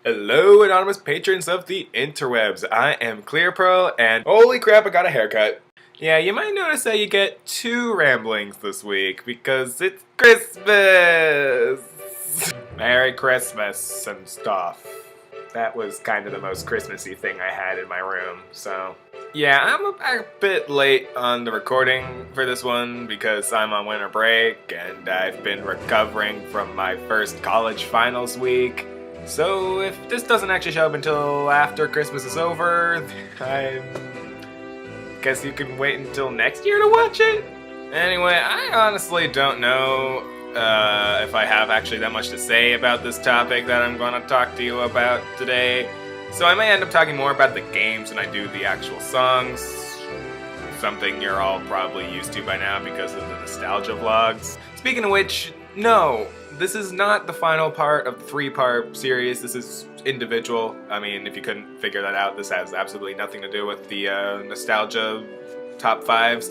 Hello, anonymous patrons of the interwebs. I am ClearPro, and holy crap, I got a haircut. Yeah, you might notice that you get two ramblings this week, because it's Christmas! Merry Christmas and stuff. That was kind of the most Christmassy thing I had in my room, so... Yeah, I'm a bit late on the recording for this one because I'm on winter break and I've been recovering from my first college finals week. So if this doesn't actually show up until after Christmas is over, I guess you can wait until next year to watch it? Anyway, I honestly don't know if I have actually that much to say about this topic that I'm going to talk to you about today. So I may end up talking more about the games than I do the actual songs. Something you're all probably used to by now because of the nostalgia vlogs. Speaking of which, no, this is not the final part of the three-part series. This is individual. I mean, if you couldn't figure that out, this has absolutely nothing to do with the nostalgia top fives.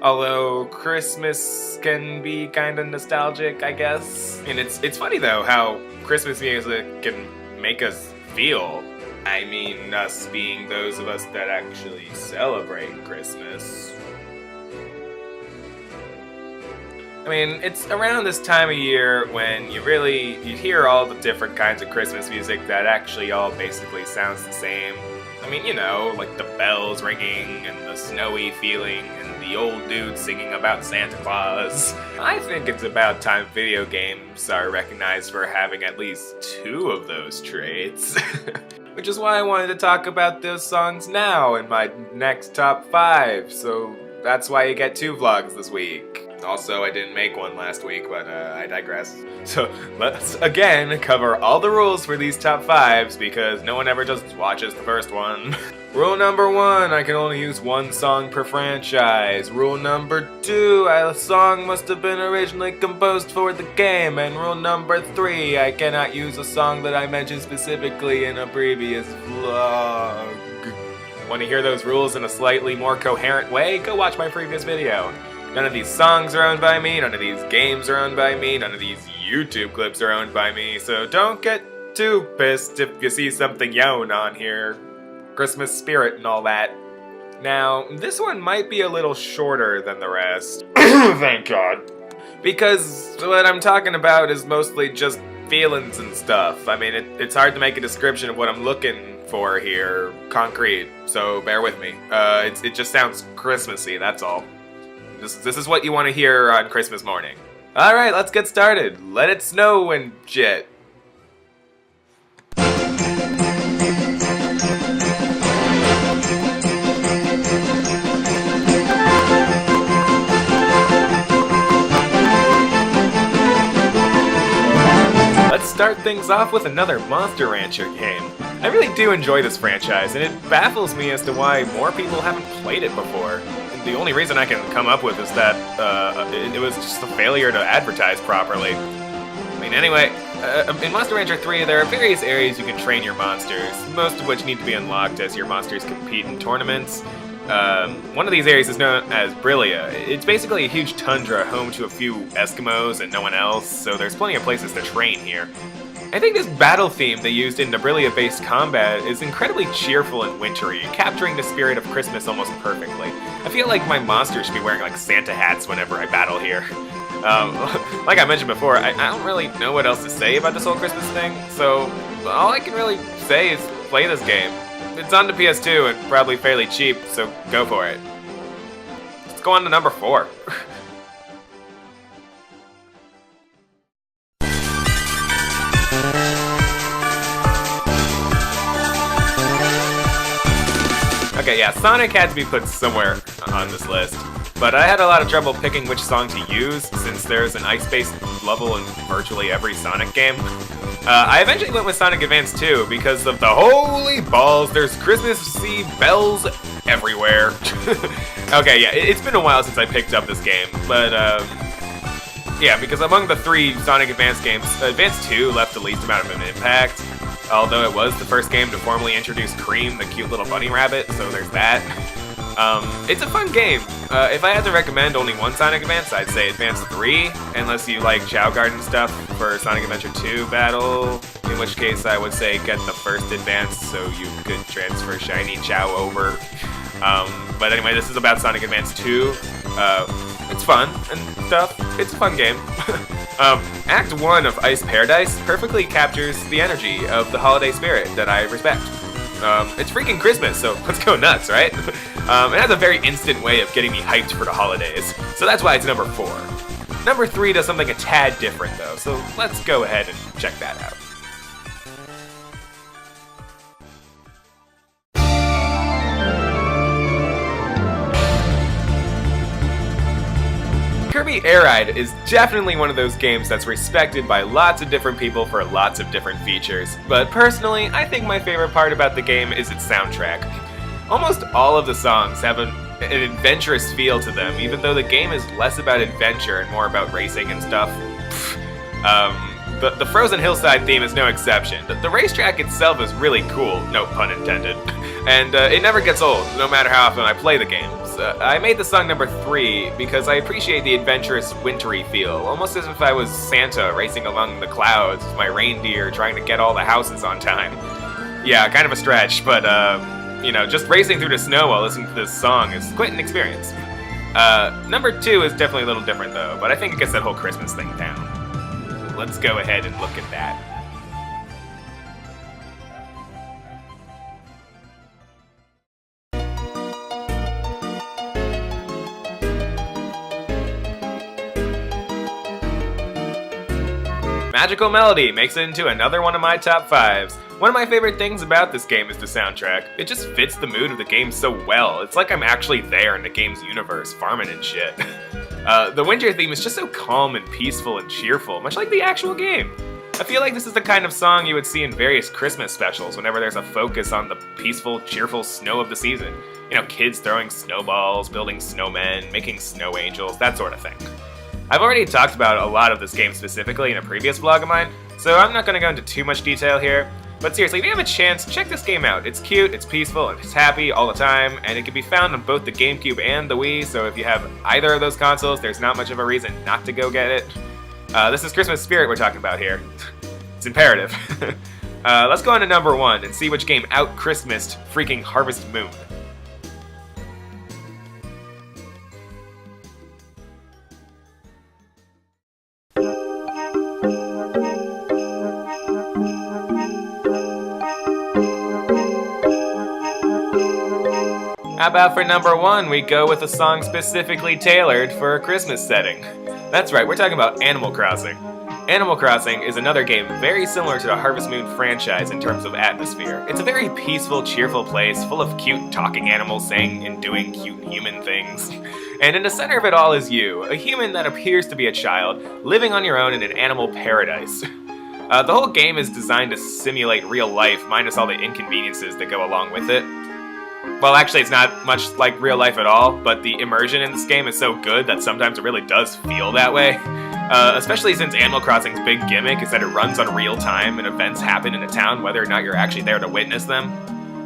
Although Christmas can be kind of nostalgic, I guess. And it's funny though how Christmas music can make us feel. I mean, us being those of us that actually celebrate Christmas. I mean, it's around this time of year when you hear all the different kinds of Christmas music that actually all basically sounds the same. I mean, you know, like the bells ringing and the snowy feeling and the old dude singing about Santa Claus. I think it's about time video games are recognized for having at least two of those traits. Which is why I wanted to talk about those songs now in my next top 5, so that's why you get 2 vlogs this week. Also, I didn't make one last week, but I digress. So let's again cover all the rules for these top 5s because no one ever just watches the first one. Rule number 1, I can only use one song per franchise. Rule number 2, a song must have been originally composed for the game. And rule number 3, I cannot use a song that I mentioned specifically in a previous vlog. Want to hear those rules in a slightly more coherent way? Go watch my previous video. None of these songs are owned by me, none of these games are owned by me, none of these YouTube clips are owned by me, so don't get too pissed if you see something Yon on here. Christmas spirit and all that. Now, this one might be a little shorter than the rest. Thank God. Because what I'm talking about is mostly just feelings and stuff. I mean, it's hard to make a description of what I'm looking for here concrete, so bear with me. It just sounds Christmassy, that's all. This is what you want to hear on Christmas morning. Alright, let's get started. Let it snow and shit. Let's start things off with another Monster Rancher game. I really do enjoy this franchise, and it baffles me as to why more people haven't played it before. The only reason I can come up with is that it was just a failure to advertise properly. I mean, anyway, in Monster Rancher 3, there are various areas you can train your monsters, most of which need to be unlocked as your monsters compete in tournaments. One of these areas is known as Brillia. It's basically a huge tundra home to a few Eskimos and no one else, so there's plenty of places to train here. I think this battle theme they used in the Brillia-based combat is incredibly cheerful and wintry, capturing the spirit of Christmas almost perfectly. I feel like my monsters should be wearing like Santa hats whenever I battle here. Like I mentioned before, I don't really know what else to say about this whole Christmas thing, so all I can really say is play this game. It's on the PS2 and probably fairly cheap, so go for it. Let's go on to number 4. Okay, yeah, Sonic had to be put somewhere on this list, but I had a lot of trouble picking which song to use since there's an ice-based level in virtually every Sonic game. I eventually went with Sonic Advance 2 because of the holy balls, there's Christmassy bells everywhere. Okay, yeah, it's been a while since I picked up this game, but yeah, because among the 3 Sonic Advance games, Advance 2 left the least amount of an impact. Although it was the first game to formally introduce Cream, the cute little bunny rabbit, so there's that. It's a fun game. If I had to recommend only one Sonic Advance, I'd say Advance 3, unless you like Chow Garden stuff for Sonic Adventure 2 Battle, in which case I would say get the first advance so you could transfer Shiny Chow over. But anyway, this is about Sonic Advance 2. It's fun and stuff. It's a fun game. Act 1 of Ice Paradise perfectly captures the energy of the holiday spirit that I respect. It's freaking Christmas, so let's go nuts, right? It has a very instant way of getting me hyped for the holidays, so that's why it's number 4. Number 3 does something a tad different, though, so let's go ahead and check that out. Kirby Airride is definitely one of those games that's respected by lots of different people for lots of different features, but personally, I think my favorite part about the game is its soundtrack. Almost all of the songs have an adventurous feel to them, even though the game is less about adventure and more about racing and stuff. The Frozen Hillside theme is no exception. The racetrack itself is really cool, no pun intended, and it never gets old, no matter how often I play the games. I made the song number 3 because I appreciate the adventurous, wintry feel, almost as if I was Santa racing along the clouds with my reindeer trying to get all the houses on time. Yeah, kind of a stretch, but you know, just racing through the snow while listening to this song is quite an experience. Number 2 is definitely a little different though, but I think it gets that whole Christmas thing down. Let's go ahead and look at that. Magical Melody makes it into another one of my top 5s. One of my favorite things about this game is the soundtrack. It just fits the mood of the game so well. It's like I'm actually there in the game's universe, farming and shit. The winter theme is just so calm and peaceful and cheerful, much like the actual game. I feel like this is the kind of song you would see in various Christmas specials whenever there's a focus on the peaceful, cheerful snow of the season. You know, kids throwing snowballs, building snowmen, making snow angels, that sort of thing. I've already talked about a lot of this game specifically in a previous vlog of mine, so I'm not going to go into too much detail here. But seriously, if you have a chance, check this game out. It's cute, it's peaceful, and it's happy all the time, and it can be found on both the GameCube and the Wii, so if you have either of those consoles, there's not much of a reason not to go get it. This is Christmas spirit we're talking about here. It's imperative. Let's go on to number 1 and see which game out-Christmased freaking Harvest Moon. How about for number 1, we go with a song specifically tailored for a Christmas setting. That's right, we're talking about Animal Crossing. Animal Crossing is another game very similar to the Harvest Moon franchise in terms of atmosphere. It's a very peaceful, cheerful place full of cute talking animals saying and doing cute human things. And in the center of it all is you, a human that appears to be a child, living on your own in an animal paradise. The whole game is designed to simulate real life, minus all the inconveniences that go along with it. Well, actually, it's not much like real life at all, but the immersion in this game is so good that sometimes it really does feel that way. Especially since Animal Crossing's big gimmick is that it runs on real time and events happen in a town whether or not you're actually there to witness them.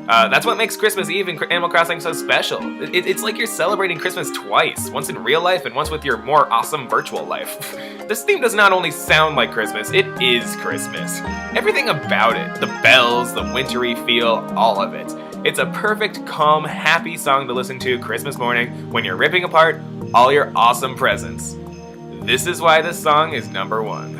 That's what makes Christmas Eve in Animal Crossing so special. It's like you're celebrating Christmas twice, once in real life and once with your more awesome virtual life. This theme does not only sound like Christmas, it is Christmas. Everything about it, the bells, the wintry feel, all of it. It's a perfect, calm, happy song to listen to Christmas morning when you're ripping apart all your awesome presents. This is why this song is number 1.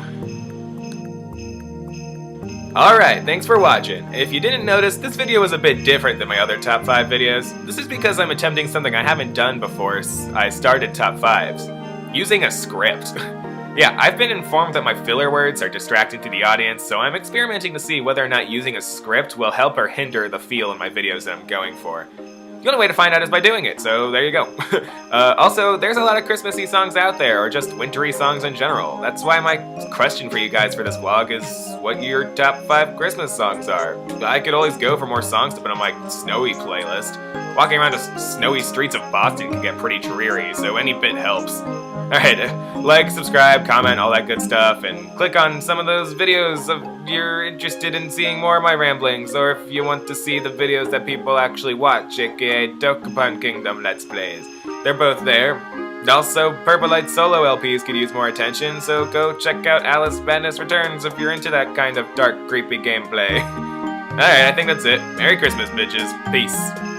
Alright, thanks for watching. If you didn't notice, this video was a bit different than my other top 5 videos. This is because I'm attempting something I haven't done before I started top 5s. Using a script. Yeah, I've been informed that my filler words are distracting to the audience, so I'm experimenting to see whether or not using a script will help or hinder the feel in my videos that I'm going for. The only way to find out is by doing it, so there you go. Also, there's a lot of Christmassy songs out there, or just wintry songs in general. That's why my question for you guys for this vlog is what your top 5 Christmas songs are. I could always go for more songs to put on my snowy playlist. Walking around the snowy streets of Boston can get pretty dreary, so any bit helps. Alright, like, subscribe, comment, all that good stuff, and click on some of those videos if you're interested in seeing more of my ramblings, or if you want to see the videos that people actually watch, aka Dokapon Kingdom Let's Plays. They're both there. Also, Purple Light solo LPs could use more attention, so go check out Alice Madness Returns if you're into that kind of dark, creepy gameplay. Alright, I think that's it. Merry Christmas, bitches. Peace.